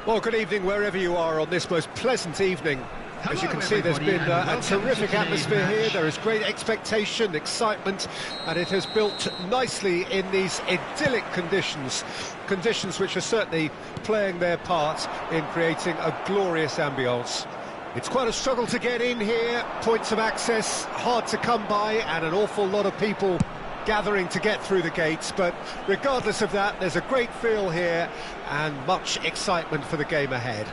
Well, good evening wherever you are on this most pleasant evening. As you can see, there's been a terrific atmosphere here. There is great expectation, excitement, and it has built nicely in these idyllic conditions. Conditions which are certainly playing their part in creating a glorious ambience. It's quite a struggle to get in here, points of access hard to come by, and an awful lot of people gathering to get through the gates, but regardless of that, there's a great feel here and much excitement for the game ahead.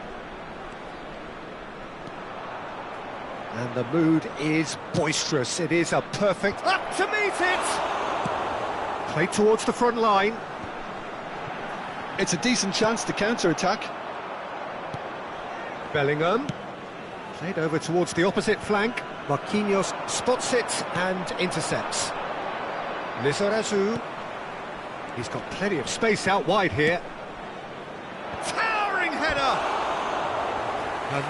And the mood is boisterous. It is a perfect up to meet it! Play towards the front line. It's a decent chance to counter-attack. Bellingham. Played over towards the opposite flank. Marquinhos spots it and intercepts. Lizarazu. He's got plenty of space out wide here. Towering header!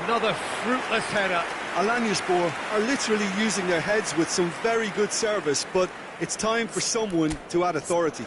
Another fruitless header. Alanyaspor are literally using their heads with some very good service, but it's time for someone to add authority.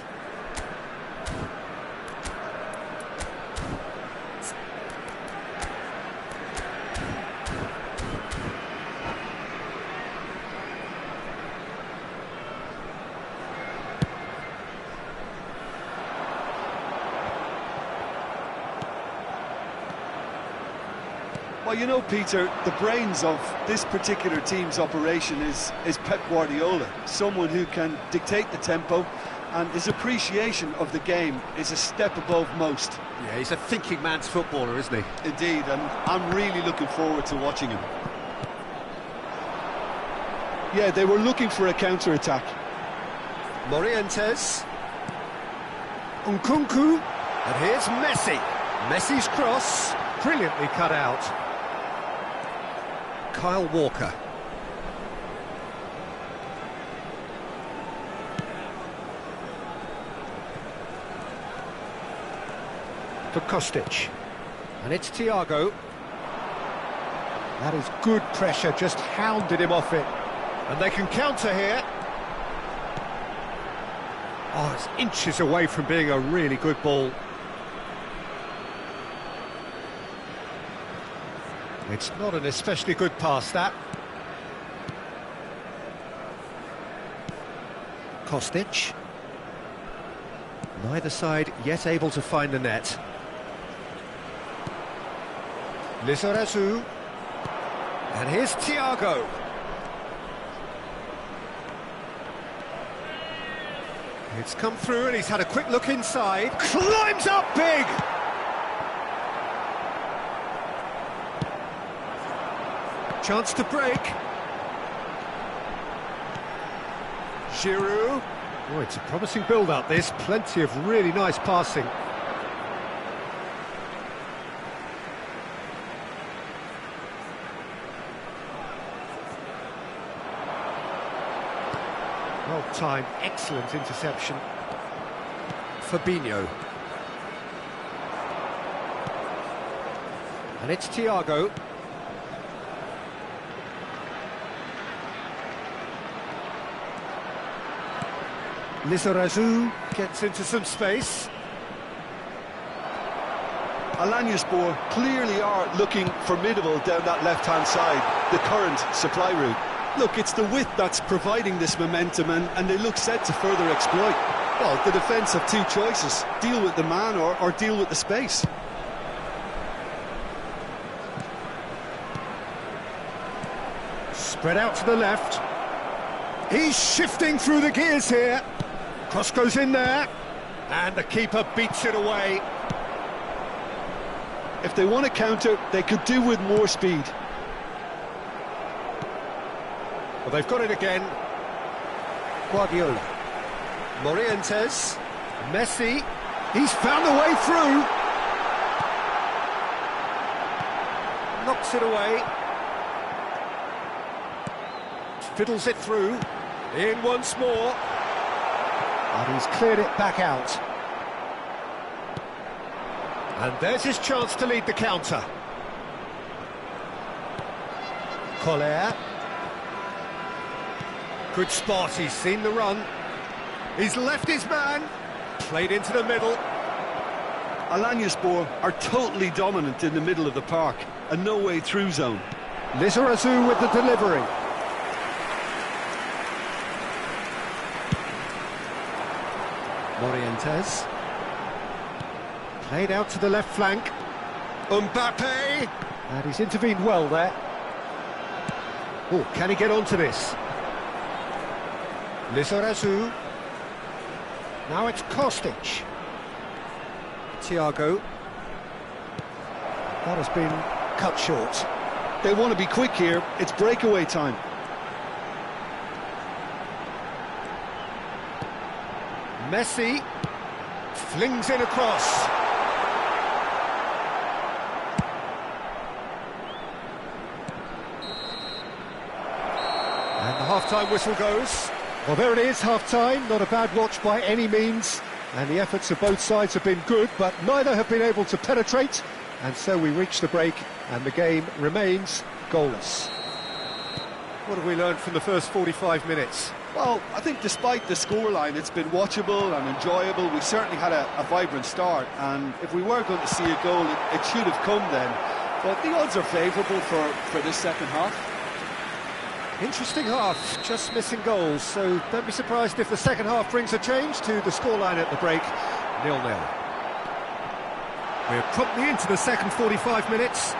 Well, you know, Peter, the brains of this particular team's operation is Pep Guardiola, someone who can dictate the tempo, and his appreciation of the game is a step above most. Yeah, he's a thinking man's footballer, isn't he? Indeed, and I'm really looking forward to watching him. Yeah, they were looking for a counter-attack. Morientes. Nkunku. And here's Messi. Messi's cross, brilliantly cut out. Kyle Walker. To Kostic. And it's Thiago. That is good pressure, just hounded him off it. And they can counter here. Oh, it's inches away from being a really good ball. It's not an especially good pass, that. Kostic. Neither side yet able to find the net. Lizarazu. And here's Thiago. It's come through and he's had a quick look inside. Climbs up big! Chance to break. Giroud. Oh, it's a promising build-up, this. Plenty of really nice passing. Well-timed, excellent interception. Fabinho. And it's Thiago. Lizarazu gets into some space. Alanyaspor clearly are looking formidable down that left-hand side, the current supply route. Look, it's the width that's providing this momentum, and they look set to further exploit. Well, the defence have two choices: deal with the man or deal with the space. Spread out to the left. He's shifting through the gears here. Cross goes in there, and the keeper beats it away. If they want to counter, they could do with more speed. Well, they've got it again. Guardiola. Morientes. Messi. He's found a way through. Knocks it away. Fiddles it through. In once more. And he's cleared it back out. And there's his chance to lead the counter. Collier. Good spot, he's seen the run. He's left his man. Played into the middle. Alanyaspor are totally dominant in the middle of the park, a no-way through zone. Lizarazu with the delivery. Morientes. Played out to the left flank. Mbappe! And he's intervened well there. Oh, can he get onto this? Lizarazu. Now it's Kostic. Thiago. That has been cut short. They want to be quick here. It's breakaway time. Messi flings in across. And the half-time whistle goes. Well, there it is, half-time. Not a bad watch by any means. And the efforts of both sides have been good, but neither have been able to penetrate. And so we reach the break, and the game remains goalless. What have we learned from the first 45 minutes? Well, I think despite the scoreline, it's been watchable and enjoyable. We certainly had a vibrant start, and if we were going to see a goal, it should have come then. But the odds are favourable for this second half. Interesting half, just missing goals, so don't be surprised if the second half brings a change to the scoreline at the break, 0-0. We're promptly into the second 45 minutes.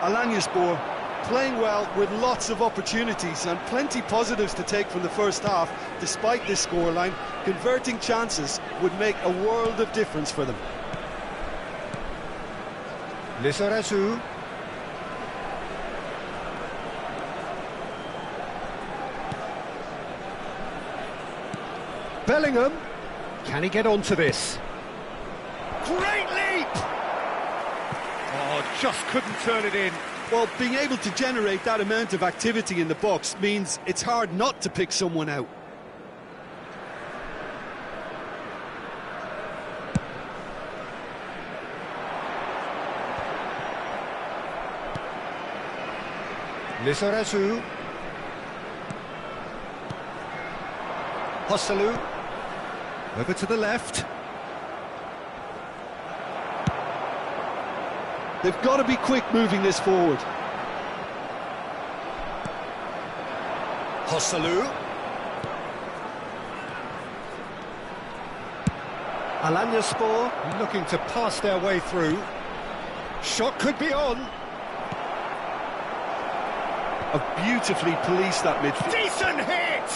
Alanyaspor playing well with lots of opportunities and plenty positives to take from the first half. Despite this scoreline, converting chances would make a world of difference for them. Lizarazu. Bellingham. Can he get onto this? Great leap! Oh, just couldn't turn it in. Well, being able to generate that amount of activity in the box means it's hard not to pick someone out. Lizarazu. Hosselu. Over to the left. They've got to be quick moving this forward. Hosselu. Alanyaspor looking to pass their way through. Shot could be on. Have beautifully policed that midfield. Decent hit!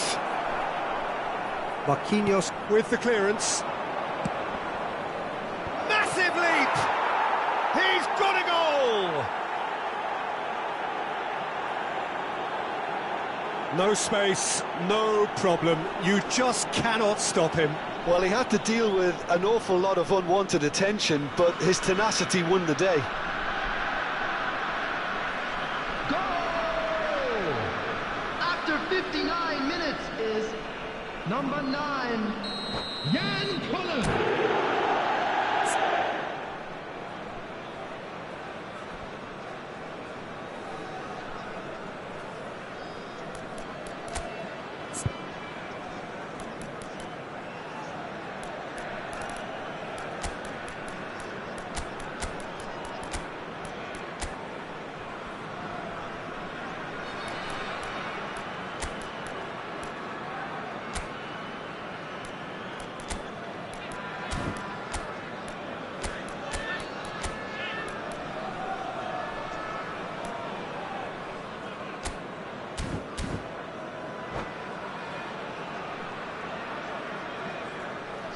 Marquinhos with the clearance. Massive leap! He's got a goal! No space, no problem. You just cannot stop him. Well, he had to deal with an awful lot of unwanted attention, but his tenacity won the day. Goal! After 59 minutes is number 9, Jan Koller.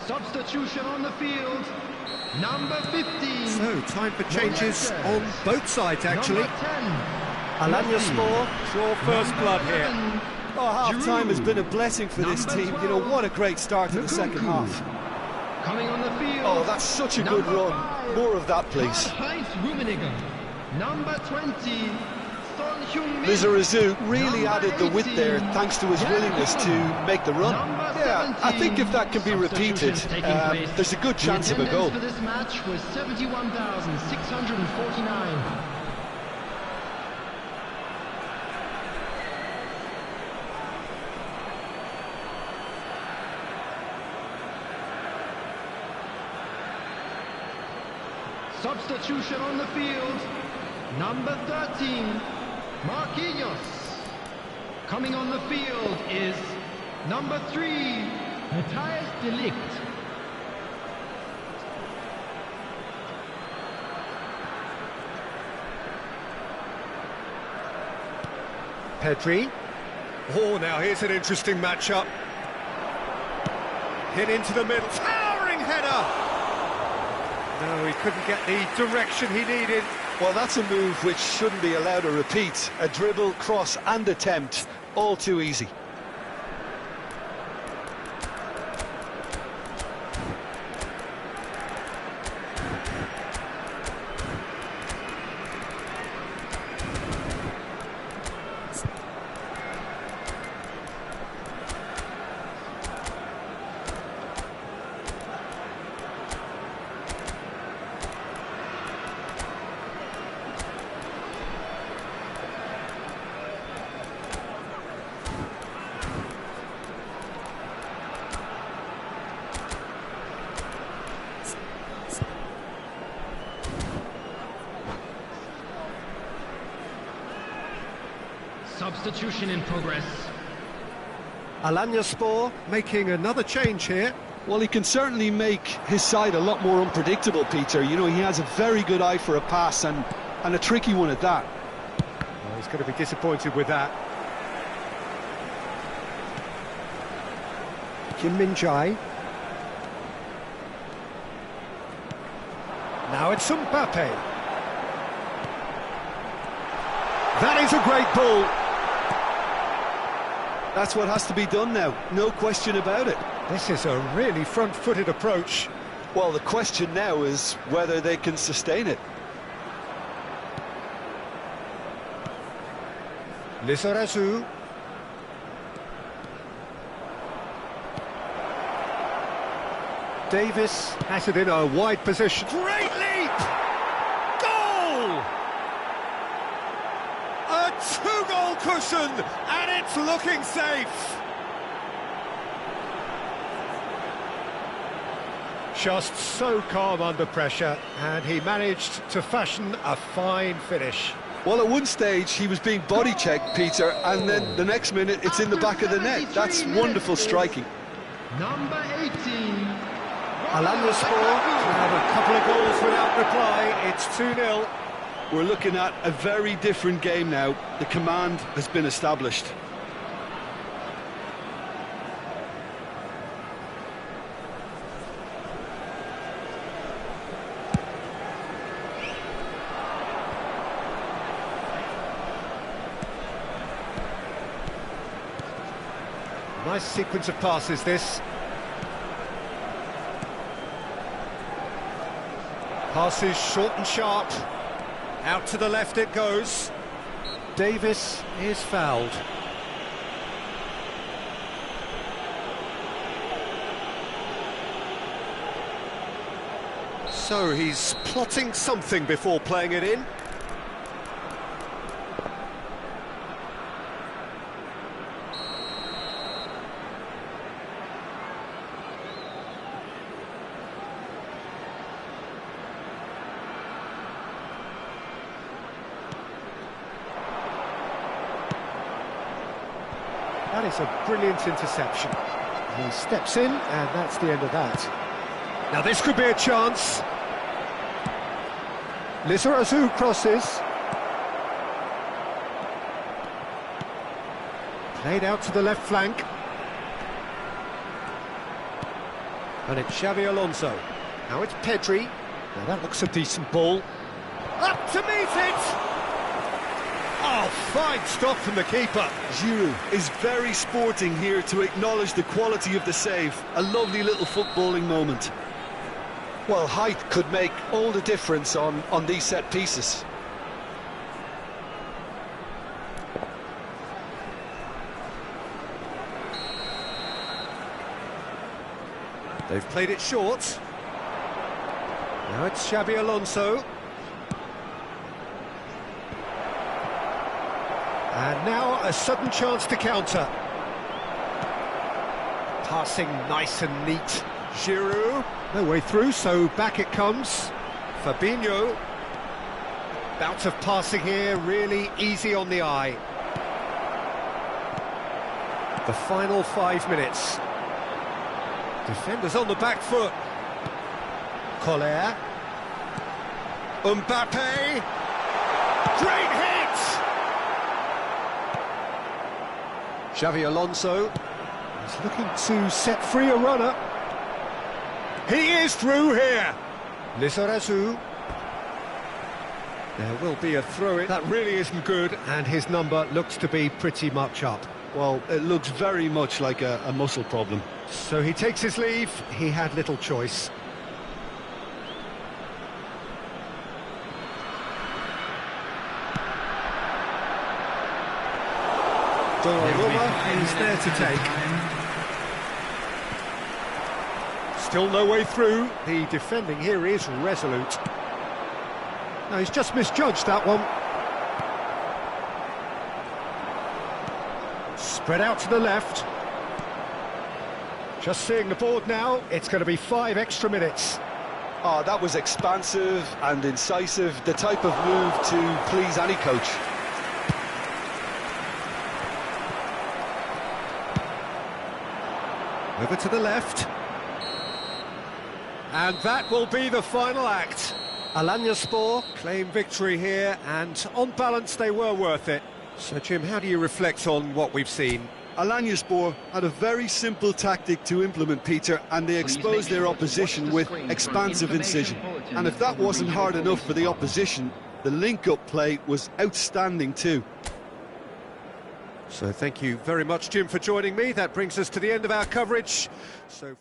Substitution on the field, number 15. So, time for changes on both sides, actually. Number 10. Alanyaspor draw first blood here. Oh, half-time has been a blessing for this team. You know, what a great start to the second half. Coming on the field. Oh, that's such a good run. 5. More of that, please. Karl-Heinz Rummenigge. Number 20. Lizarazu really added the width there thanks to his willingness to make the run. Yeah, I think if that can be repeated, there's a good chance of a goal. The attendance for this match was 71,649. Substitution on the field. Number 13, Marquinhos. Coming on the field is number 3, Matthijs de Ligt. Pedri. Oh, now here's an interesting matchup. Hit into the middle, towering header! No, he couldn't get the direction he needed. Well, that's a move which shouldn't be allowed to repeat. A dribble, cross and attempt, all too easy. Substitution in progress. Alanyaspor making another change here. Well, he can certainly make his side a lot more unpredictable, Peter. You know, he has a very good eye for a pass and a tricky one at that. Well, he's going to be disappointed with that. Kim Min-jae. Now it's Mbappe. That is a great ball. That's what has to be done now, no question about it. This is a really front-footed approach. Well, the question now is whether they can sustain it. Lizarazu. Davis has it in a wide position. Great leap! Goal! A two-goal cushion, and it's looking safe. Just so calm under pressure, and he managed to fashion a fine finish. Well, at one stage he was being body checked, Peter, and then the next minute it's in the back of the net. That's wonderful striking. Number 18. Alanyaspor have a couple of goals without reply. It's 2-0. We're looking at a very different game now. The command has been established. Nice sequence of passes, this. Passes short and sharp. Out to the left it goes. Davis is fouled. So he's plotting something before playing it in. That is a brilliant interception. He steps in, and that's the end of that. Now this could be a chance. Lizarazu crosses. Played out to the left flank. And it's Xavi Alonso. Now it's Pedri. Now that looks a decent ball. Up to meet it! Oh, fine stop from the keeper. Giroud is very sporting here to acknowledge the quality of the save. A lovely little footballing moment. Well, height could make all the difference on these set pieces. They've played it short. Now it's Xabi Alonso. And now a sudden chance to counter. Passing nice and neat. Giroud, no way through, so back it comes. Fabinho. Bout of passing here, really easy on the eye. The final 5 minutes. Defenders on the back foot. Collier. Mbappe. Great hit! Xavi Alonso is looking to set free a runner. He is through here. Lizarazu. There will be a throw-in. That really isn't good, and his number looks to be pretty much up. Well, it looks very much like a muscle problem. So he takes his leave. He had little choice. Donnarumma is there to take. Still no way through. The defending here is resolute. No, he's just misjudged that one. Spread out to the left. Just seeing the board now, it's going to be 5 extra minutes. Oh, that was expansive and incisive, the type of move to please any coach. Over to the left. And that will be the final act. Alanyaspor claim victory here, and on balance they were worth it. So Jim, how do you reflect on what we've seen? Alanyaspor had a very simple tactic to implement, Peter, and they exposed their opposition with expansive incision. And if that wasn't hard enough for the opposition, the link-up play was outstanding too. So thank you very much, Jim, for joining me. That brings us to the end of our coverage. So.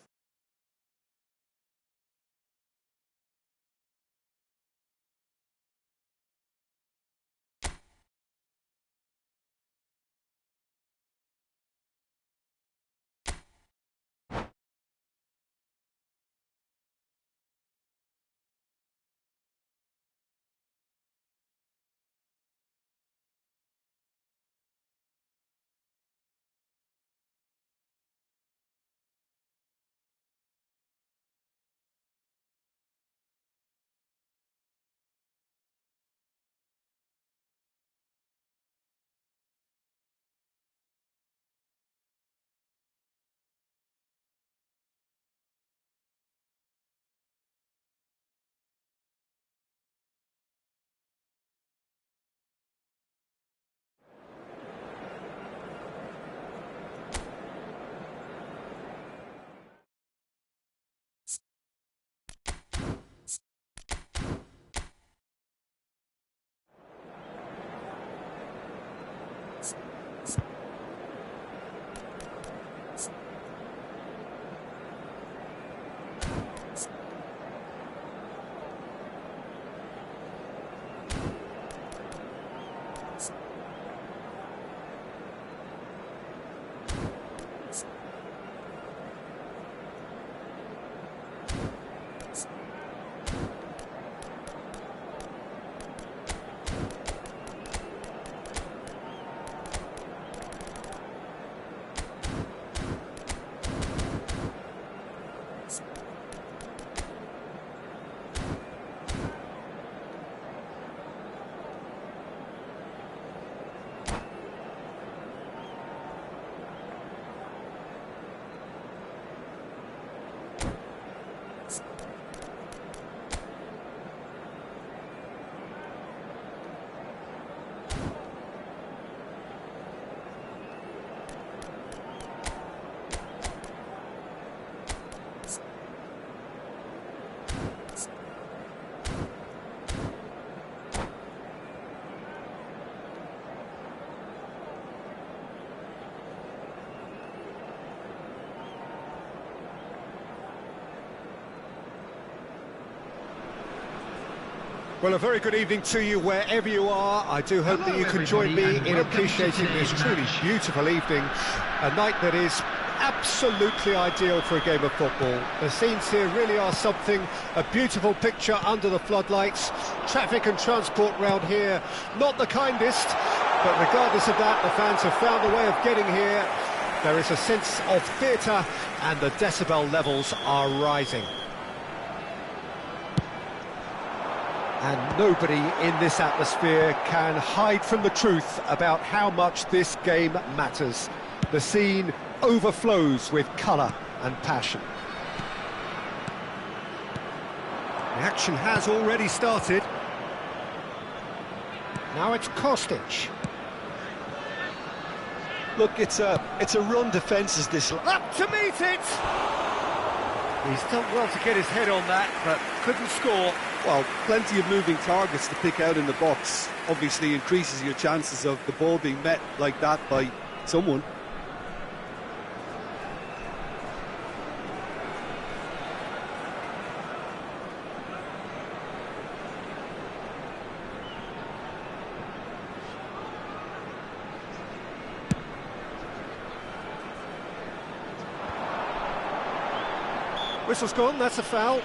Well, a very good evening to you wherever you are. I do hope that you can join me in appreciating this truly beautiful evening, a night that is absolutely ideal for a game of football. The scenes here really are something, a beautiful picture under the floodlights. Traffic and transport round here, not the kindest, but regardless of that, the fans have found a way of getting here. There is a sense of theatre and the decibel levels are rising. And nobody in this atmosphere can hide from the truth about how much this game matters. The scene overflows with colour and passion. The action has already started. Now it's Kostic. Look, it's a run defence is this. Up to meet it! He's done well to get his head on that, but couldn't score. Well, plenty of moving targets to pick out in the box. Obviously increases your chances of the ball being met like that by someone. Whistle's gone, that's a foul.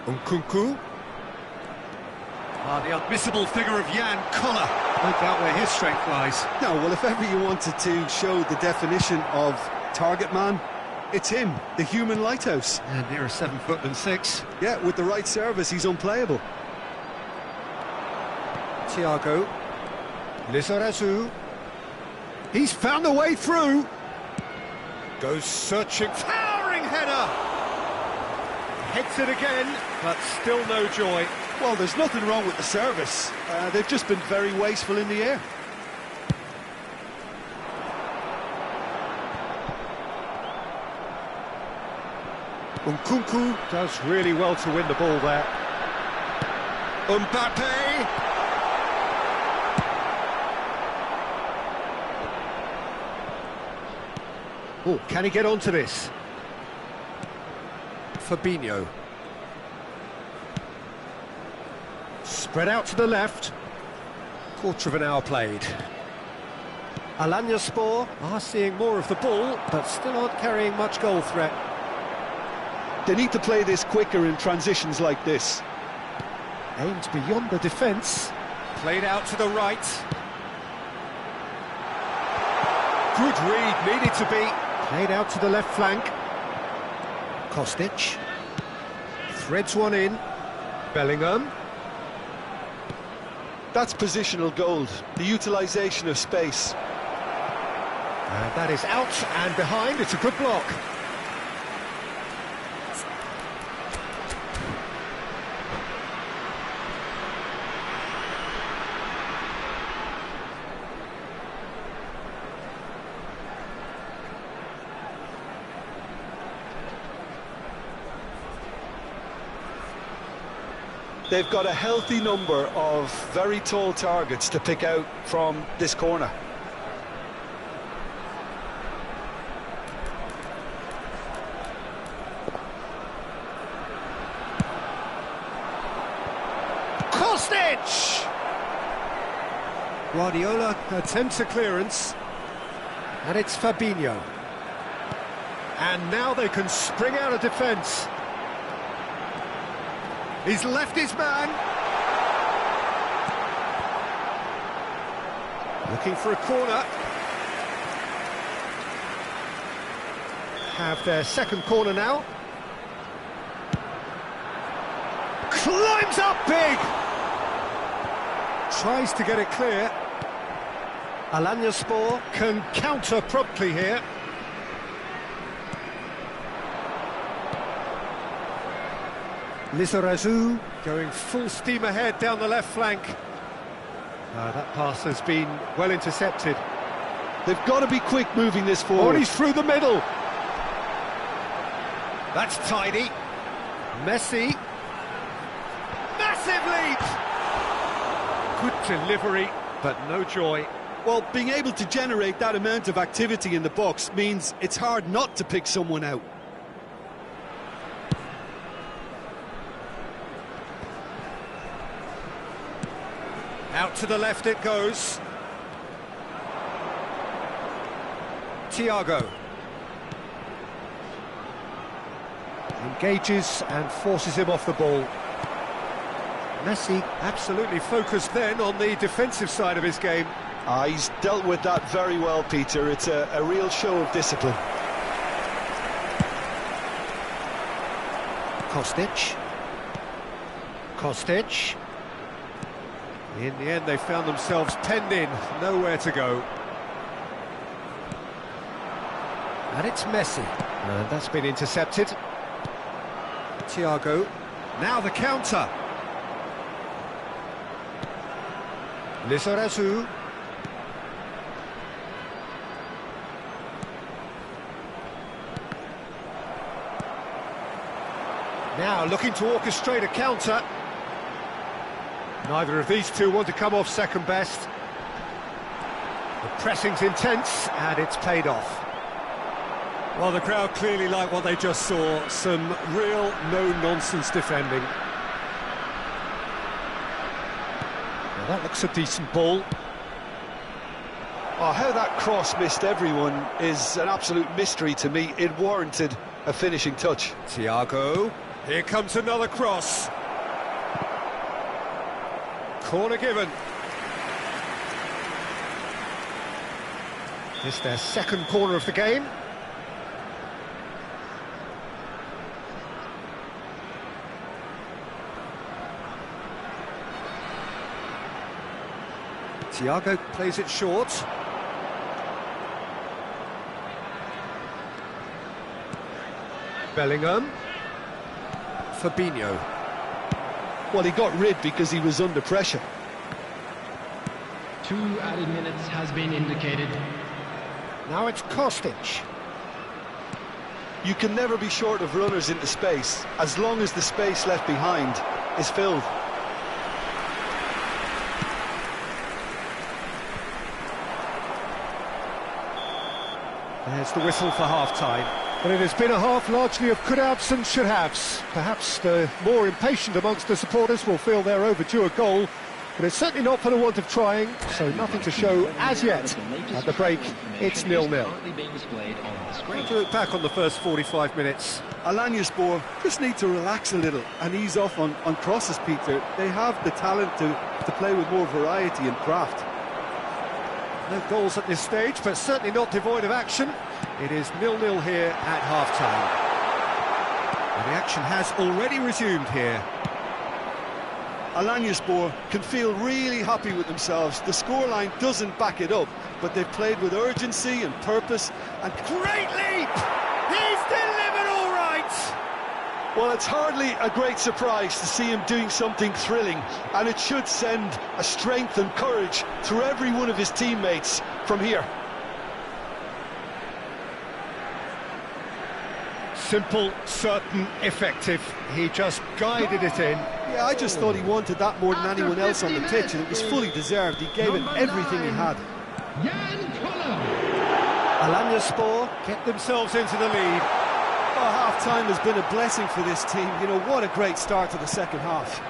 Nkunku. The unmissable figure of Jan Koller. No doubt where his strength lies. No, well, if ever you wanted to show the definition of target man, it's him, the human lighthouse. And nearer 7 foot than 6. Yeah, with the right service, he's unplayable. Thiago. Lizarazu. He's found a way through. Goes searching. Towering header. Heads it again, but still no joy. Well, there's nothing wrong with the service. They've just been very wasteful in the air. Nkunku does really well to win the ball there. Mbappe! Oh, can he get onto this? Fabinho. Spread out to the left. Quarter of an hour played. Alanyaspor are seeing more of the ball, but still aren't carrying much goal threat. They need to play this quicker in transitions like this. Aimed beyond the defence. Played out to the right. Good read, needed to be. Played out to the left flank. Kostic. Threads one in. Bellingham. That's positional gold, the utilisation of space. And that is out and behind, it's a good block. They've got a healthy number of very tall targets to pick out from this corner. Kostic! Guardiola attempts a clearance, and it's Fabinho. And now they can spring out of defence. He's left his man. Looking for a corner. Have their second corner now. Climbs up big. Tries to get it clear. Alanyaspor can counter promptly here. Lizarazu going full steam ahead down the left flank. That pass has been well intercepted. They've got to be quick moving this forward. Oh, he's through the middle. That's tidy. Messi. Massive lead. Good delivery, but no joy. Well, being able to generate that amount of activity in the box means it's hard not to pick someone out. Out to the left it goes. Thiago. Engages and forces him off the ball. Messi absolutely focused then on the defensive side of his game. He's dealt with that very well, Peter. It's a real show of discipline. Kostic. In the end, they found themselves penned in, nowhere to go. And it's Messi. And that's been intercepted. Thiago. Now the counter. Lizarazu. Now looking to orchestrate a counter. Neither of these two want to come off second best. The pressing's intense and it's paid off. Well, the crowd clearly like what they just saw. Some real no-nonsense defending. Now that looks a decent ball. Oh, how that cross missed everyone is an absolute mystery to me. It warranted a finishing touch. Thiago. Here comes another cross. Corner given. This is their second corner of the game. Thiago plays it short. Bellingham. Fabinho. Well, he got rid because he was under pressure. 2 added minutes has been indicated. Now it's Kostic. You can never be short of runners into space, as long as the space left behind is filled. There's the whistle for half-time. But it has been a half largely of could-haves and should-haves. Perhaps the more impatient amongst the supporters will feel they're overdue a goal, but it's certainly not for the want of trying, so nothing to show as yet. At the break, it's 0-0. To look back on the first 45 minutes. Alanyaspor just need to relax a little and ease off on crosses, Peter. They have the talent to play with more variety and craft. No goals at this stage, but certainly not devoid of action. It is 0-0 here at half-time. And the action has already resumed here. Alanyaspor can feel really happy with themselves. The scoreline doesn't back it up, but they've played with urgency and purpose. And great leap! He's delivered all right! Well, it's hardly a great surprise to see him doing something thrilling, and it should send a strength and courage through every one of his teammates from here. Simple, certain, effective. He just guided it in. Yeah, I just thought he wanted that more than anyone else on the pitch, and it was fully deserved. He gave it everything he had. Alanyaspor get themselves into the lead. Oh, half-time has been a blessing for this team. You know, what a great start to the second half.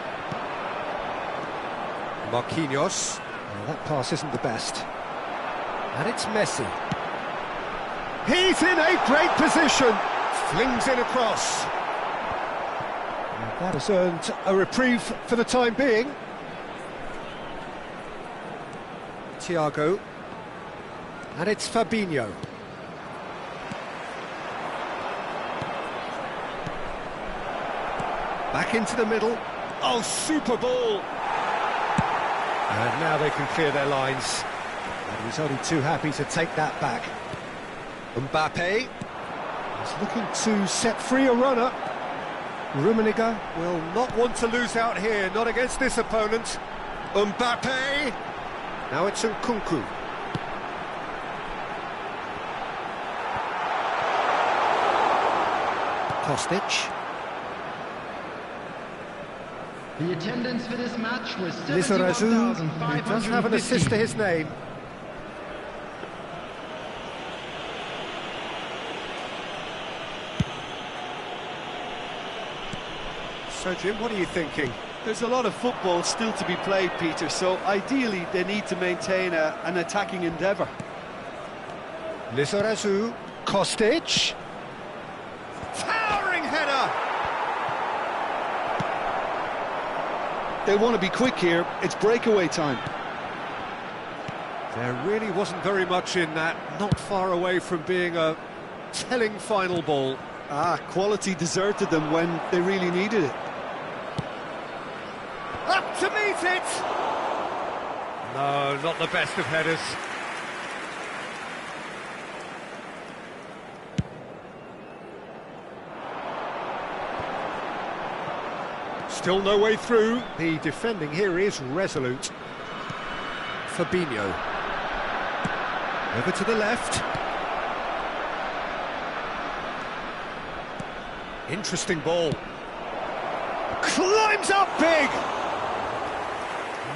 Marquinhos. Well, that pass isn't the best. And it's Messi. He's in a great position. Flings in across. And that has earned a reprieve for the time being. Thiago. And it's Fabinho. Back into the middle. Oh, super ball! And now they can clear their lines. And he's only too happy to take that back. Mbappe. He's looking to set free a runner. Rummenigge will not want to lose out here, not against this opponent. Mbappe. Now it's Nkunku. Kostic. The attendance for this match was Lizarazu, who does have an assist to his name. So, Jim, what are you thinking? There's a lot of football still to be played, Peter, so ideally they need to maintain an attacking endeavour. Lizarazu, Kostic. Towering header! They want to be quick here. It's breakaway time. There really wasn't very much in that, not far away from being a telling final ball. Quality deserted them when they really needed it. Up to meet it! No, not the best of headers. Still no way through. The defending here is resolute. Fabinho. Over to the left. Interesting ball. Climbs up big!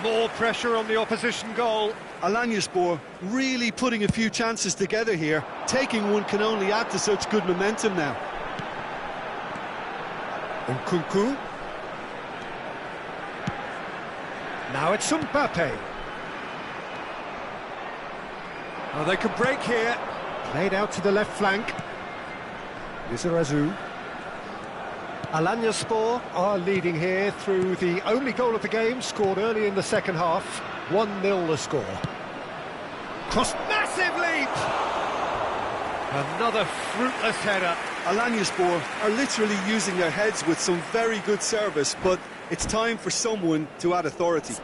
More pressure on the opposition goal. Alanyaspor really putting a few chances together here. Taking one can only add to such good momentum now. Nkunku. Now it's Mbappe. Oh, they could break here. Played out to the left flank. Lizarazu. Alanyaspor are leading here through the only goal of the game, scored early in the second half. 1-0 the score. Cross, massive leap! Another fruitless header. Alanyaspor are literally using their heads with some very good service, but it's time for someone to add authority.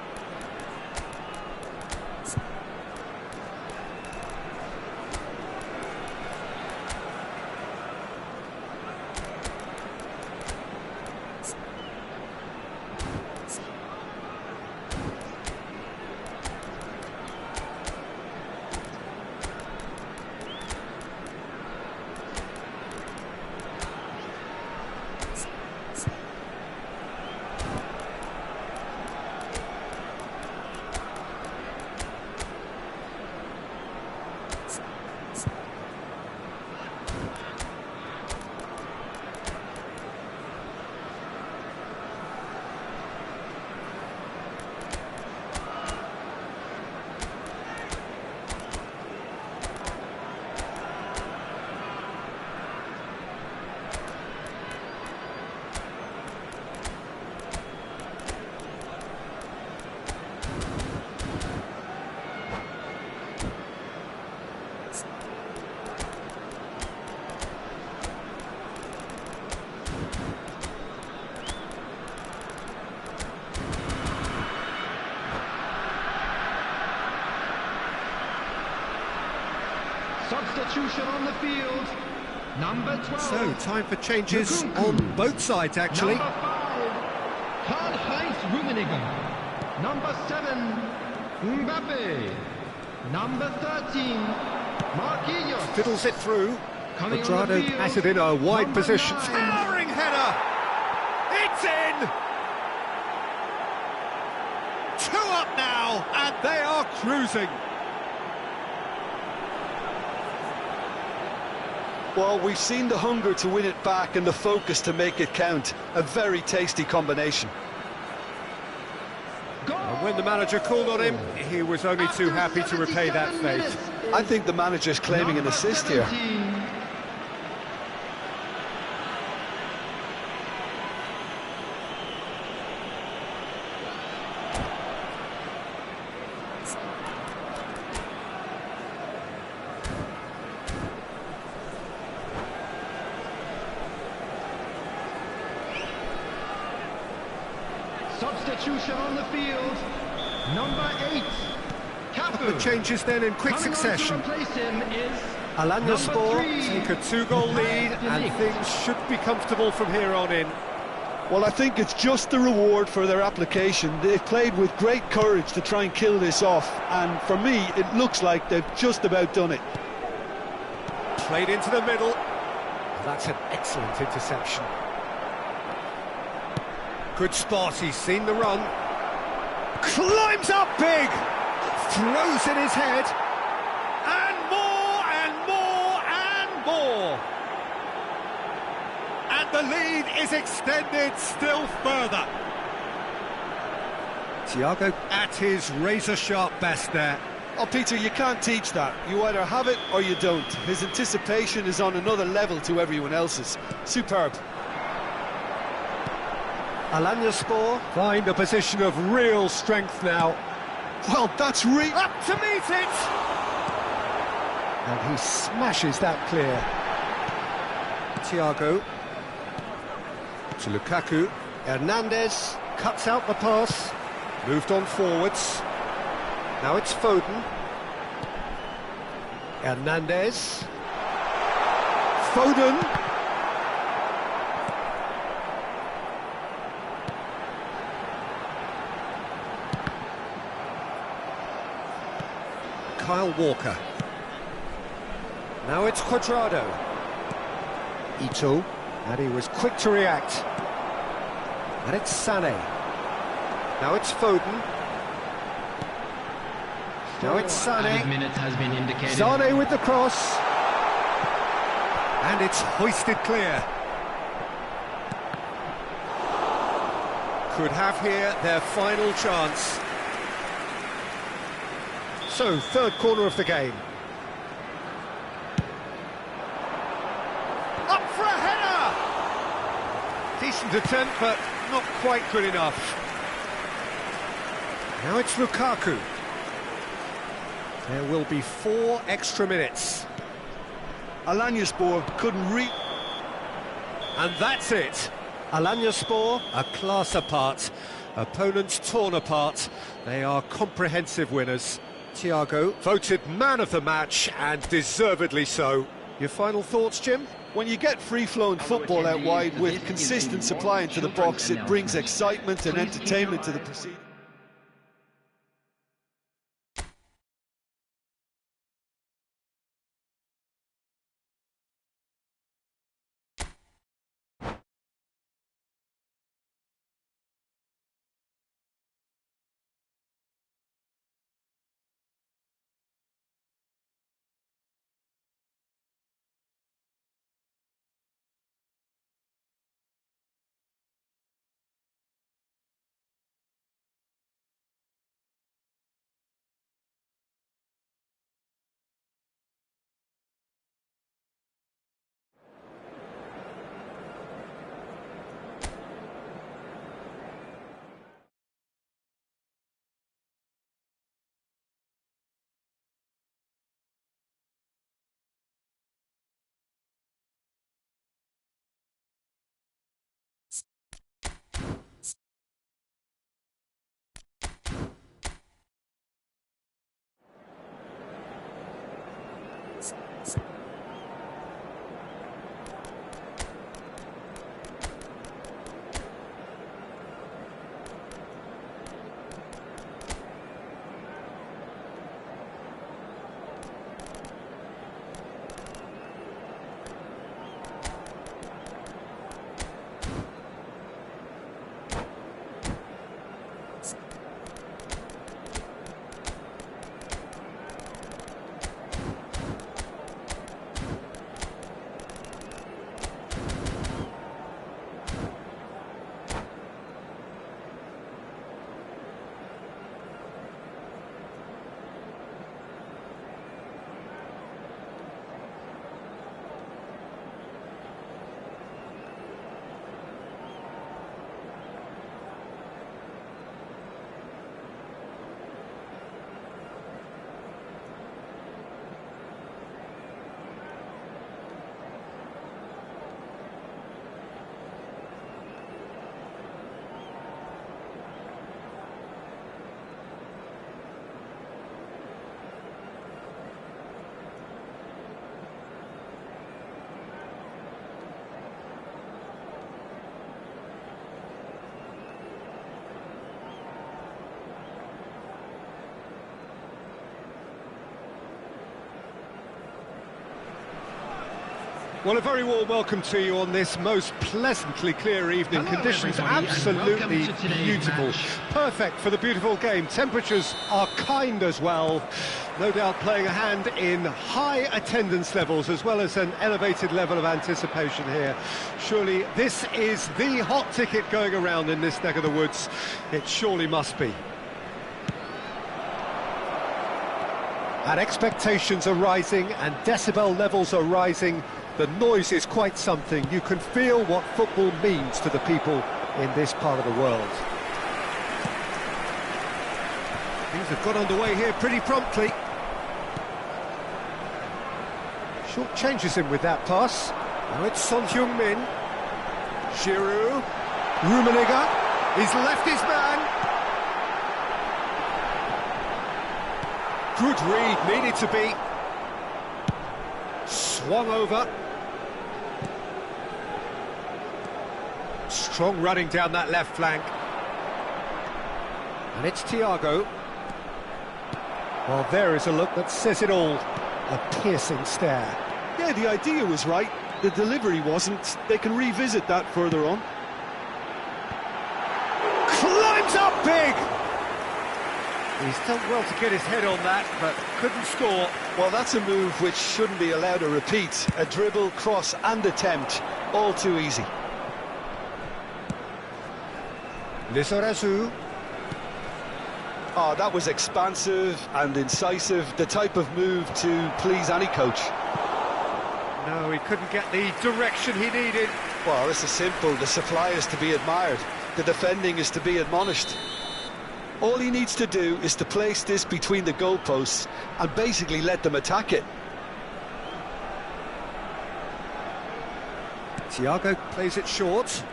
Substitution on the field. Number 12. So, time for changes on both sides, actually. Number 5, Karl-Heinz Rummenigge. Number 7, Mbappe. Number 13, Marquinhos. Fiddles it through. Coming on the Quadrado field, has it in a wide number position. 9. Towering header! It's in! 2 up now, and they are cruising. Well, we've seen the hunger to win it back and the focus to make it count. A very tasty combination. And when the manager called on him, he was only too happy to repay that fate. I think the manager's claiming an assist here. 17. Substitution on the field. Number 8, Cafu. The changes then in quick Coming on to succession. replace him is Alanyaspor number 3, take a 2-goal lead, and things should be comfortable from here on in. Well, I think it's just the reward for their application. They've played with great courage to try and kill this off, and for me, it looks like they've just about done it. Played into the middle. That's an excellent interception. Good spot, he's seen the run. Climbs up big! Throws in his head. And more, and more, and more! And the lead is extended still further. Thiago at his razor-sharp best there. Oh, Peter, you can't teach that. You either have it or you don't. His anticipation is on another level to everyone else's. Superb. Alanyaspor find a position of real strength now. Well, that's really... Up to meet it! And he smashes that clear. Thiago. To Lukaku. Hernandez cuts out the pass. Moved on forwards. Now it's Foden. Hernandez. Foden. Kyle Walker. Now it's Cuadrado. Ito. And he was quick to react. And it's Sané. Now it's Foden. Now it's Sané. Minute has been indicated. Sané with the cross. And it's hoisted clear. Could have here their final chance. So, third corner of the game. Up for a header! Decent attempt, but not quite good enough. Now it's Lukaku. There will be 4 extra minutes. Alanyaspor couldn't reach... And that's it. Alanyaspor, a class apart. Opponents torn apart. They are comprehensive winners. Thiago, voted man of the match, and deservedly so. Your final thoughts, Jim? When you get free-flowing football out wide with consistent supply into the box, it brings excitement and entertainment to the proceedings. Well, a very warm welcome to you on this most pleasantly clear evening. Hello, Conditions everybody, absolutely and welcome to today's beautiful. match. Perfect for the beautiful game. Temperatures are kind as well. No doubt playing a hand in high attendance levels as well as an elevated level of anticipation here. Surely this is the hot ticket going around in this neck of the woods. It surely must be. And expectations are rising and decibel levels are rising. The noise is quite something. You can feel what football means to the people in this part of the world. Things have got underway here pretty promptly. Short changes him with that pass. Now it's Son Heung-min. Giroud. Rummenigge. He's left his man. Good read, needed to be. Swung over. Strong running down that left flank. And it's Thiago. Well, there is a look that says it all. A piercing stare. Yeah, the idea was right. The delivery wasn't. They can revisit that further on. Climbs up big! He's done well to get his head on that, but couldn't score. Well, that's a move which shouldn't be allowed to repeat. A dribble, cross and attempt, all too easy. Lizarazu. Oh, that was expansive and incisive, the type of move to please any coach. No, he couldn't get the direction he needed. Well, this is simple. The supply is to be admired. The defending is to be admonished. All he needs to do is to place this between the goalposts and basically let them attack it. Thiago plays it short.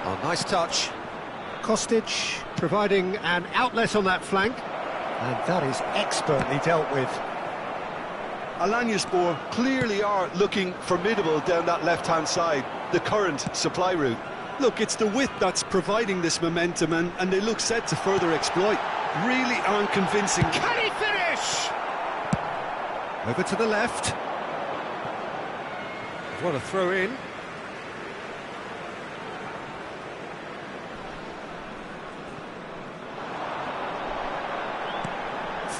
Oh, nice touch. Kostic providing an outlet on that flank, and that is expertly dealt with. Alanyaspor clearly are looking formidable down that left-hand side, the current supply route. Look, it's the width that's providing this momentum, and they look set to further exploit. Really unconvincing. Can he finish? Over to the left. What a throw in.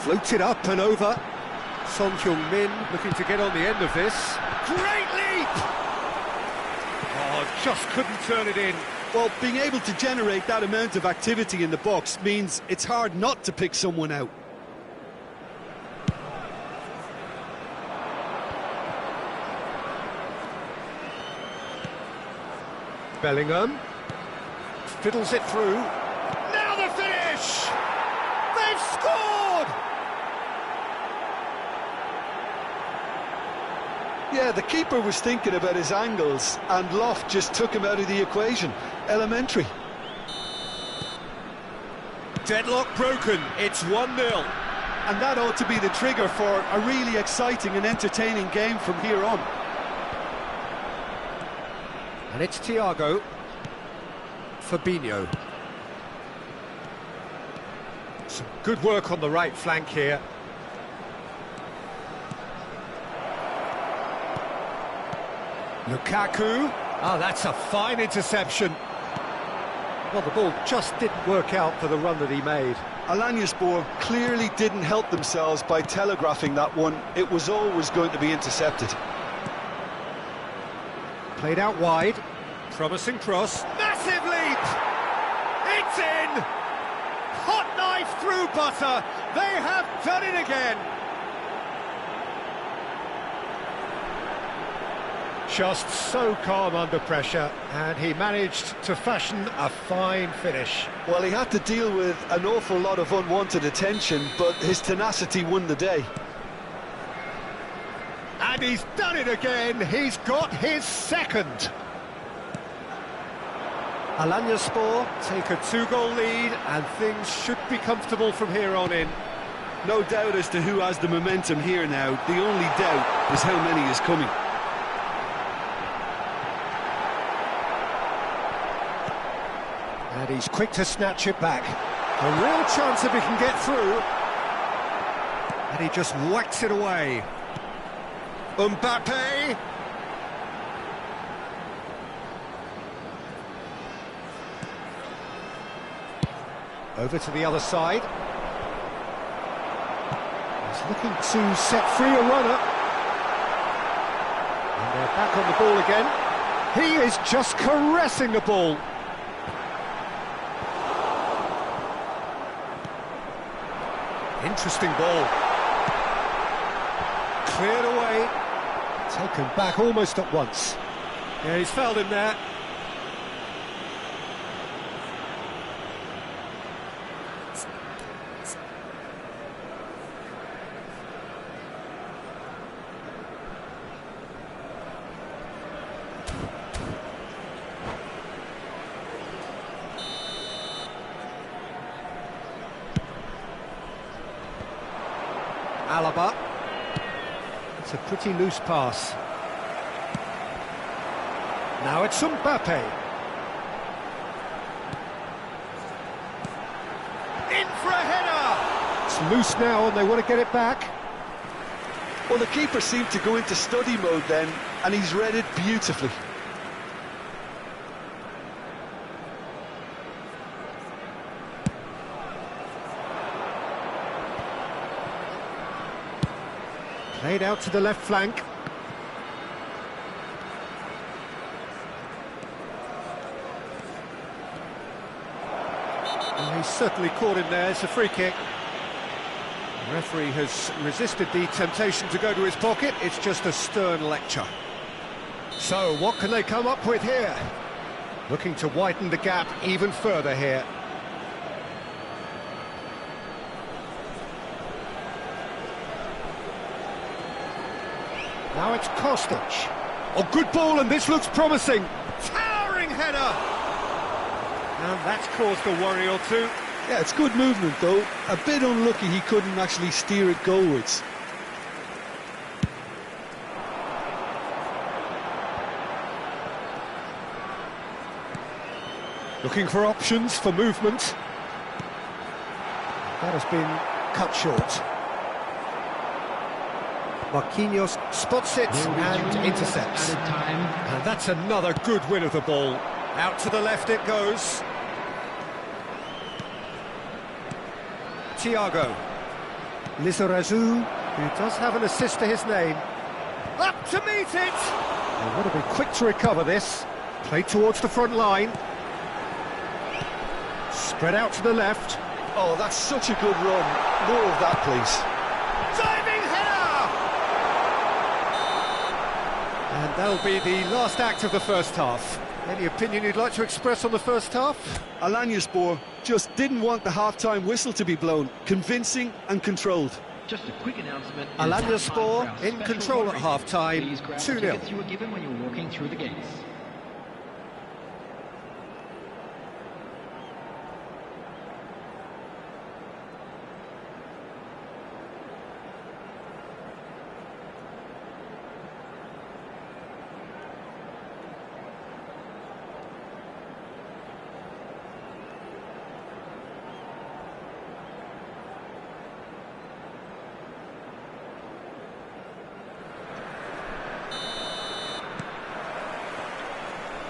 Floated up and over. Son Heung-min looking to get on the end of this. Great leap! Oh, just couldn't turn it in. Well, being able to generate that amount of activity in the box means it's hard not to pick someone out. Bellingham fiddles it through. Now the finish! They've scored! Yeah, the keeper was thinking about his angles, and Loft just took him out of the equation. Elementary. Deadlock broken, it's 1-0. And that ought to be the trigger for a really exciting and entertaining game from here on. And it's Thiago. Fabinho. Some good work on the right flank here. Lukaku. Oh, that's a fine interception. Well, the ball just didn't work out for the run that he made. Alanyaspor clearly didn't help themselves by telegraphing that one. It was always going to be intercepted. Played out wide. Promising cross. Massive leap! It's in! Hot knife through butter. They have done it again. Just so calm under pressure, and he managed to fashion a fine finish. Well, he had to deal with an awful lot of unwanted attention, but his tenacity won the day. And he's done it again. He's got his second. Alanyaspor take a 2-goal lead, and things should be comfortable from here on in. No doubt as to who has the momentum here now. The only doubt is how many is coming. And he's quick to snatch it back. A real chance if he can get through. And he just whacks it away. Mbappe. Over to the other side. He's looking to set free a runner. And they're back on the ball again. He is just caressing the ball. Interesting ball. Cleared away. Taken back almost at once. Yeah, he's fouled him there. Alaba. It's a pretty loose pass. Now it's Mbappe. In for a header! It's loose now and they want to get it back. Well, the keeper seemed to go into study mode then, and he's read it beautifully. Played out to the left flank. Well, he's certainly caught him there. It's a free kick. The referee has resisted the temptation to go to his pocket. It's just a stern lecture. So, what can they come up with here? Looking to widen the gap even further here. Now it's Kostic. Oh, good ball, and this looks promising. Towering header! And that's caused a worry or two. Yeah, it's good movement, though. A bit unlucky he couldn't actually steer it goalwards. Looking for options for movement. That has been cut short. Marquinhos spots it and intercepts. And that's another good win of the ball. Out to the left it goes. Thiago. Lizarazu, who does have an assist to his name. Up to meet it! They want to be quick to recover this. Played towards the front line. Spread out to the left. Oh, that's such a good run. More of that, please. Diving header! And that'll be the last act of the first half. Any opinion you'd like to express on the first half? Alanyaspor just didn't want the half-time whistle to be blown. Convincing and controlled. Just a quick announcement. Alanyaspor in control at half-time, 2-0. Tickets you were given when you were walking through the gates.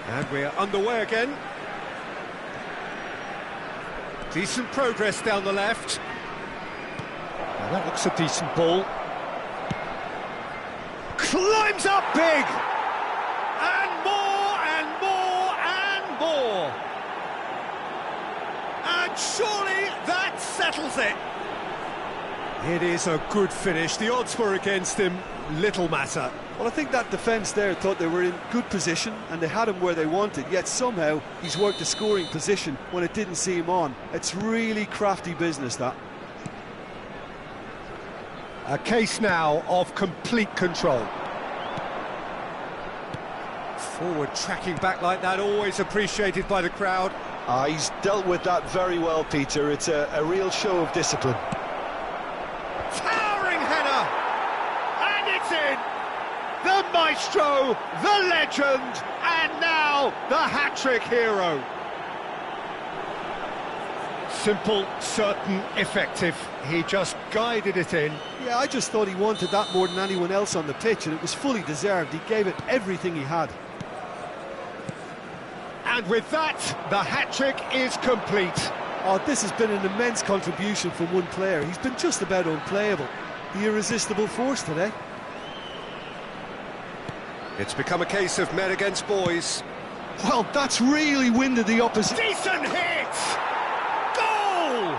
And we're underway again. Decent progress down the left. Now that looks a decent ball. Climbs up big! And more, and more, and more! And surely that settles it! It is a good finish. The odds were against him. Little matter. Well, I think that defence there thought they were in good position and they had him where they wanted, yet somehow he's worked the scoring position when it didn't see him on. It's really crafty business, that. A case now of complete control. Forward tracking back like that, always appreciated by the crowd. He's dealt with that very well, Peter. It's a real show of discipline. Towering header! And it's in! The maestro, the legend, and now the hat-trick hero. Simple, certain, effective. He just guided it in. Yeah, I just thought he wanted that more than anyone else on the pitch, and it was fully deserved. He gave it everything he had. And with that, the hat-trick is complete. Oh, this has been an immense contribution from one player. He's been just about unplayable. The irresistible force today. It's become a case of men against boys. Well, that's really winded the opposition. Decent hit! Goal!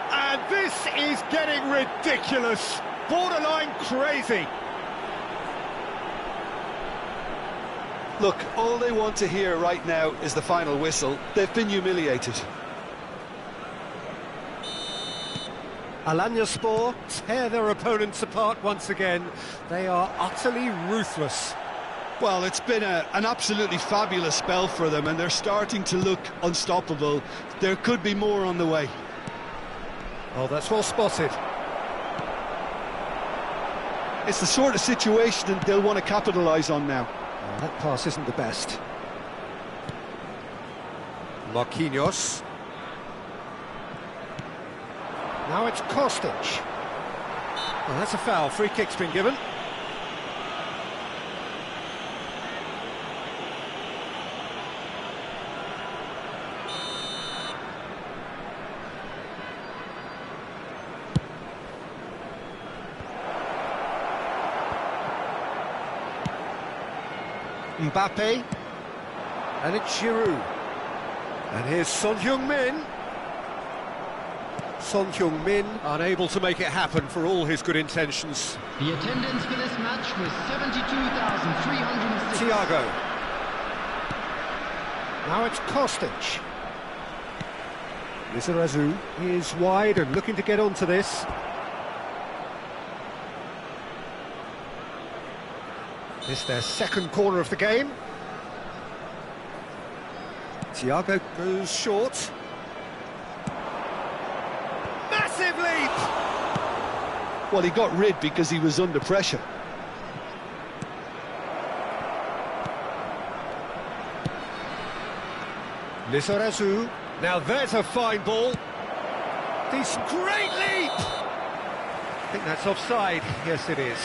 And this is getting ridiculous. Borderline crazy. Look, all they want to hear right now is the final whistle. They've been humiliated. Alanyaspor tear their opponents apart once again. They are utterly ruthless. Well, it's been an absolutely fabulous spell for them, and they're starting to look unstoppable. There could be more on the way. Oh, that's well spotted. It's the sort of situation that they'll want to capitalise on now. Oh, that pass isn't the best. Marquinhos. Now it's Kostic. Well, that's a foul. Free kick's been given. Mbappe, and it's Giroud, and here's Son Heung-min. Son Heung-min unable to make it happen for all his good intentions. The attendance for this match was 72,306. Thiago. Now it's Kostic. Lizarazu is wide and looking to get onto this. This their second corner of the game. Thiago goes short. Massive leap! Well, he got rid because he was under pressure. Lizarazu. Now there's a fine ball. Decent, great leap! I think that's offside. Yes, it is.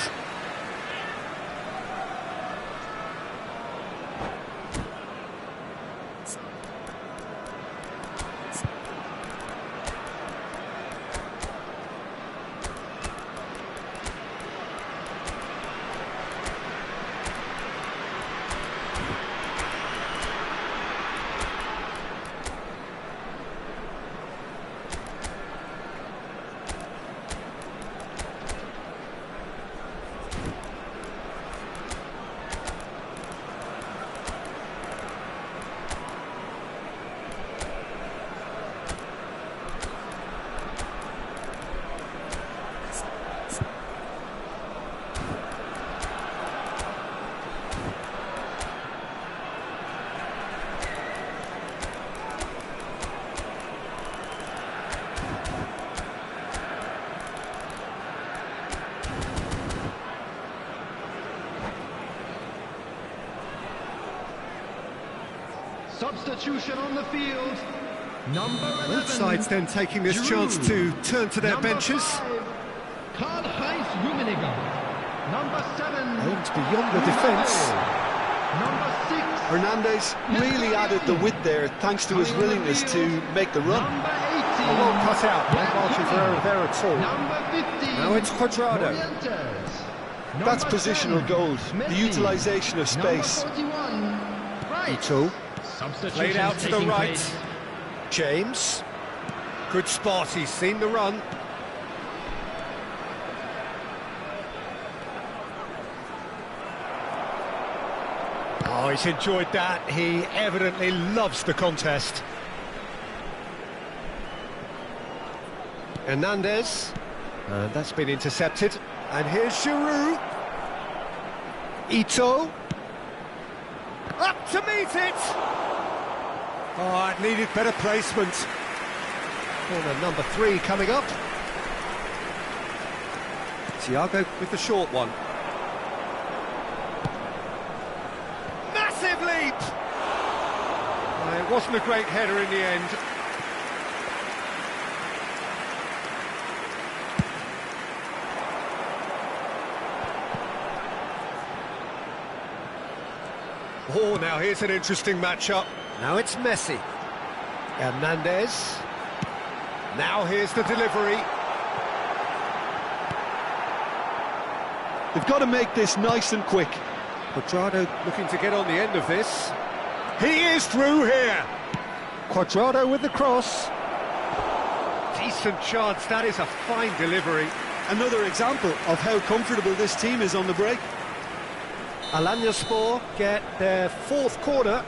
Substitution on the field. Number 11. Both sides then taking this chance to turn to their benches. Karl-Heinz Rummenigge. Number 7. Aimed beyond the defence. Number 6. Hernandez really added the width there thanks to his willingness to make the run. Number 18. A well cut out. No margin for error there at all. Number 15. Now it's Cuadrado. That's positional gold, the utilisation of space. Number 41. Right. Ito. Played out to the right. Place. James. Good spot, he's seen the run. Oh, he's enjoyed that. He evidently loves the contest. Hernandez. And that's been intercepted. And here's Giroud. Ito. Up to meet it! Oh, it needed better placement. Corner number 3 coming up. Thiago with the short one. Massive leap! It wasn't a great header in the end. Oh, now here's an interesting matchup. Now it's Messi. Hernandez. Now here's the delivery. They've got to make this nice and quick. Cuadrado looking to get on the end of this. He is through here. Cuadrado with the cross. Decent chance, that is a fine delivery. Another example of how comfortable this team is on the break. Alanyaspor get their fourth corner.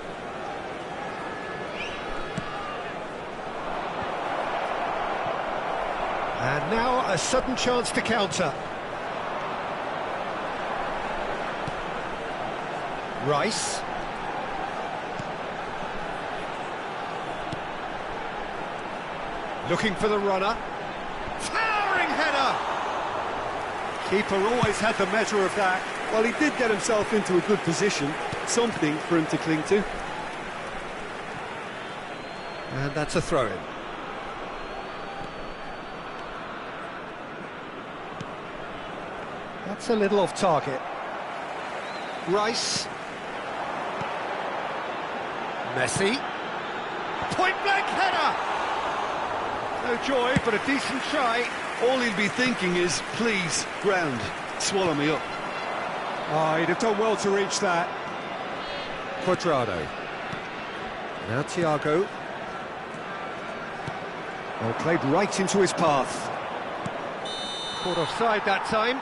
And now a sudden chance to counter. Rice. Looking for the runner. Towering header! Keeper always had the measure of that. Well, he did get himself into a good position, something for him to cling to. And that's a throw-in. That's a little off target. Rice. Messi. Point-blank header! No joy, but a decent try. All he'll be thinking is, please, ground, swallow me up. Oh, he'd have done well to reach that. Quadrado. Now Thiago. Well, played right into his path. Caught offside that time.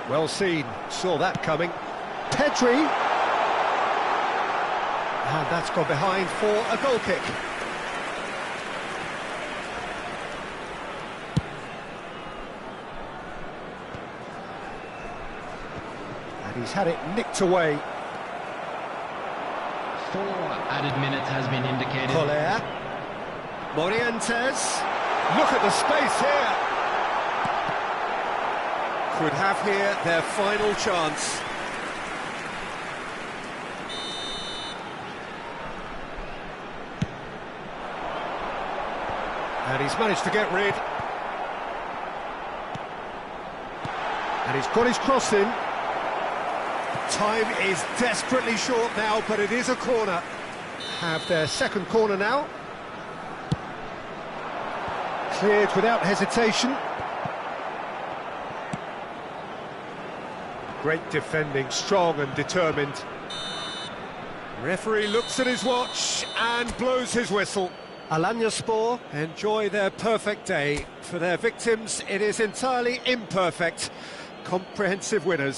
Well seen, saw that coming. Pedri. And that's gone behind for a goal kick. And he's had it nicked away. 4 added minutes has been indicated. Coller. Morientes. Look at the space here. Could have here their final chance. And he's managed to get rid. And he's got his cross in. Time is desperately short now, but it is a corner. Have their second corner now. Cleared without hesitation. Great defending, strong and determined. Referee looks at his watch and blows his whistle. Alanyaspor enjoy their perfect day. For their victims, it is entirely imperfect. Comprehensive winners.